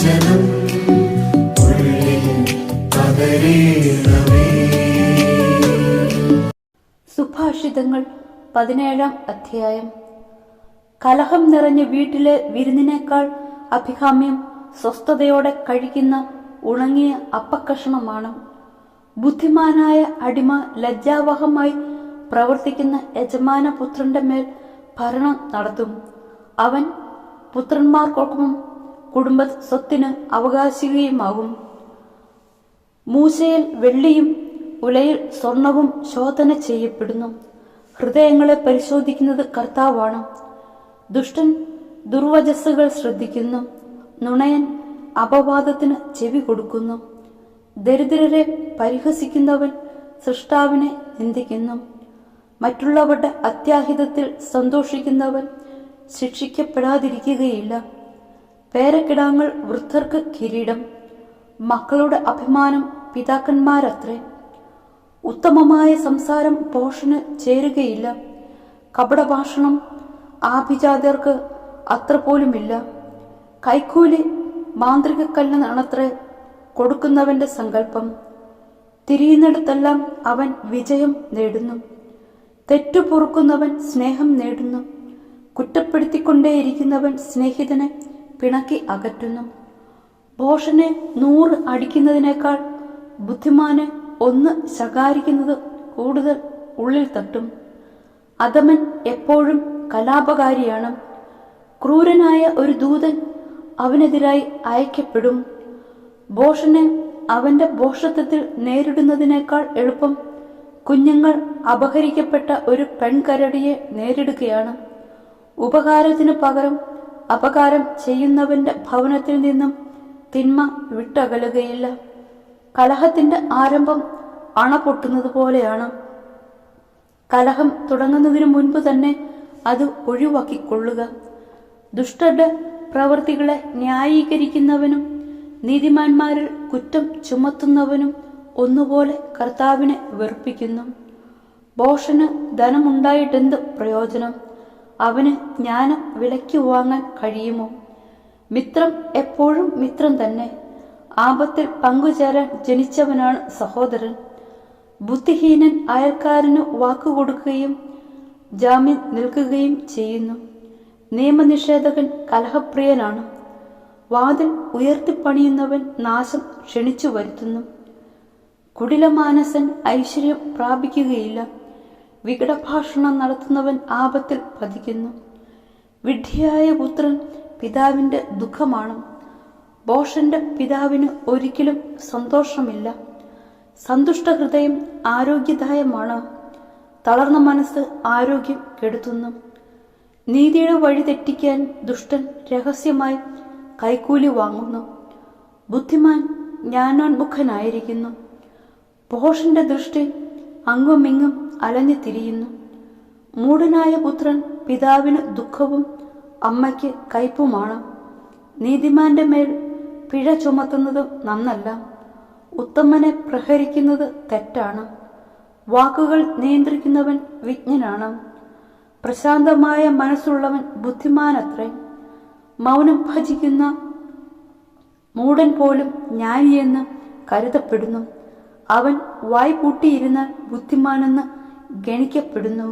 വചനം ഉള്ളിൽ പകരേണമേ. സുഭാഷിതങ്ങൾ 17-ാം അധ്യായം. കലഹം നിറഞ്ഞ വീട്ടിലെ വിരുന്നിനേക്കാൾ അഭികാമ്യം സ്വസ്ഥതയോടെ കഴിക്കുന്ന ഉണങ്ങിയ അപ്പക്കഷണമാണ്. ബുദ്ധിമാനായ അടിമ ലജ്ജാവഹമായി പ്രവർത്തിക്കുന്ന യജമാനപുത്രന്റെ മേൽ ഭരണം നടത്തും. അവൻ പുത്രന്മാർക്കൊപ്പം കുടുംബ സ്വത്തിന് അവകാശിയുമാകും. മൂശയിൽ വെള്ളിയും ഉലയിൽ സ്വർണവും ശോധന ചെയ്യപ്പെടുന്നു. ഹൃദയങ്ങളെ പരിശോധിക്കുന്നത് കർത്താവാണ്. ദുഷ്ടൻ ദുർവചസ്സുകൾ ശ്രദ്ധിക്കുന്നു, നുണയൻ അപവാദത്തിന് ചെവി കൊടുക്കുന്നു. ദരിദ്രരെ പരിഹസിക്കുന്നവൻ സൃഷ്ടാവിനെ നിന്ദിക്കുന്നു. മറ്റുള്ളവരുടെ അത്യാഹിതത്തിൽ സന്തോഷിക്കുന്നവൻ ശിക്ഷിക്കപ്പെടാതിരിക്കുകയില്ല. പേരക്കിടാങ്ങൾ വൃദ്ധർക്ക് കിരീടം, മക്കളുടെ അഭിമാനം പിതാക്കന്മാരത്രേ. ഉത്തമമായ സംസാരം ഭോഷന് ചേരുകയില്ല. കപടഭാഷണം ആഭിജാതർക്ക് അത്ര പോലുമില്ല. കൈക്കൂലി മാന്ത്രികക്കല്ലെന്നാണത്രേ കൊടുക്കുന്നവന്റെ സങ്കല്പം. തിരിയുന്നിടത്തെല്ലാം അവൻ വിജയം നേടുന്നു. തെറ്റു പൊറുക്കുന്നവൻ സ്നേഹം നേടുന്നു. കുറ്റപ്പെടുത്തിക്കൊണ്ടേയിരിക്കുന്നവൻ സ്നേഹിതനെ പിണക്കി അകറ്റുന്നു. ഭോഷനെ 100 അടിക്കുന്നതിനേക്കാൾ ബുദ്ധിമാനെ 1 ശകാരിക്കുന്നത് കൂടുതൽ ഉള്ളിൽ തട്ടും. അധമൻ എപ്പോഴും കലാപകാരിയാണ്. ക്രൂരനായ ഒരു ദൂതൻ അവനെതിരായി അയക്കപ്പെടും. ഭോഷനെ അവന്റെ ഭോഷത്വത്തിൽ നേരിടുന്നതിനേക്കാൾ എളുപ്പം കുഞ്ഞുങ്ങൾ അപഹരിക്കപ്പെട്ട ഒരു പെൺകരടിയെ നേരിടുകയാണ്. ഉപകാരത്തിനു പകരം അപകാരം ചെയ്യുന്നവന്റെ ഭവനത്തിൽ നിന്നും തിന്മ വിട്ടകലുകയില്ല. കലഹത്തിന്റെ ആരംഭം അണ പൊട്ടുന്നത് പോലെയാണ്. കലഹം തുടങ്ങുന്നതിനു മുൻപ് തന്നെ അത് ഒഴിവാക്കിക്കൊള്ളുക. ദുഷ്ടരുടെ പ്രവൃത്തികളെ ന്യായീകരിക്കുന്നവനും നീതിമാന്മാരിൽ കുറ്റം ചുമത്തുന്നവനും ഒന്നുപോലെ കർത്താവിനെ വെറുപ്പിക്കുന്നു. ഭോഷന് ധനമുണ്ടായിട്ടെന്ത് പ്രയോജനം? അവന് ജ്ഞാനം വിലയ്ക്ക് വാങ്ങാൻ കഴിയുമോ? മിത്രം എപ്പോഴും മിത്രം തന്നെ. ആപത്തിൽ പങ്കുചേരാൻ ജനിച്ചവനാണ് സഹോദരൻ. ബുദ്ധിഹീനൻ അയൽക്കാരന് വാക്കുകൊടുക്കുകയും ജാമ്യം നിൽക്കുകയും ചെയ്യുന്നു. നിയമനിഷേധകൻ കലഹപ്രിയനാണ്. വാതിൽ ഉയർത്തിപ്പണിയുന്നവൻ നാശം ക്ഷണിച്ചു വരുത്തുന്നു. കുടിലമാനസൻ ഐശ്വര്യം പ്രാപിക്കുകയില്ല. വികടഭാഷണം നടത്തുന്നവൻ ആപത്തിൽ പതിക്കുന്നു. വിഡ്ഢിയായ പുത്രൻ പിതാവിന്റെ ദുഃഖമാണ്. ഭോഷന്റെ പിതാവിന് ഒരിക്കലും സന്തോഷമില്ല. സന്തുഷ്ട ഹൃദയം ആരോഗ്യദായമാണ്. തളർന്ന മനസ്സ് ആരോഗ്യം കെടുത്തുന്നു. നീതിയുടെ വഴി തെറ്റിക്കാൻ ദുഷ്ടൻ രഹസ്യമായി കൈക്കൂലി വാങ്ങുന്നു. ബുദ്ധിമാൻ ജ്ഞാനോന്മുഖനായിരിക്കുന്നു. ഭോഷന്റെ ദൃഷ്ടി അങ്ങുമിങ്ങും അലഞ്ഞു തിരിയുന്നു. മൂഢനായ പുത്രൻ പിതാവിന് ദുഃഖവും അമ്മയ്ക്ക് കയ്പുമാണ്. നീതിമാന്റെ മേൽ പിഴ ചുമത്തുന്നത് നന്നല്ല. ഉത്തമനെ പ്രഹരിക്കുന്നത് തെറ്റാണ്. വാക്കുകൾ നിയന്ത്രിക്കുന്നവൻ വിജ്ഞനാണ്. പ്രശാന്തമായ മനസ്സുള്ളവൻ ബുദ്ധിമാനത്രേ. മൗനം ഭജിക്കുന്ന മൂഢൻ പോലും ജ്ഞാനിയെന്ന് കരുതപ്പെടുന്നു. അവൻ വായ് പൂട്ടിയിരുന്നാൽ ബുദ്ധിമാനെന്ന് ഗണിക്കപ്പെടുന്നു.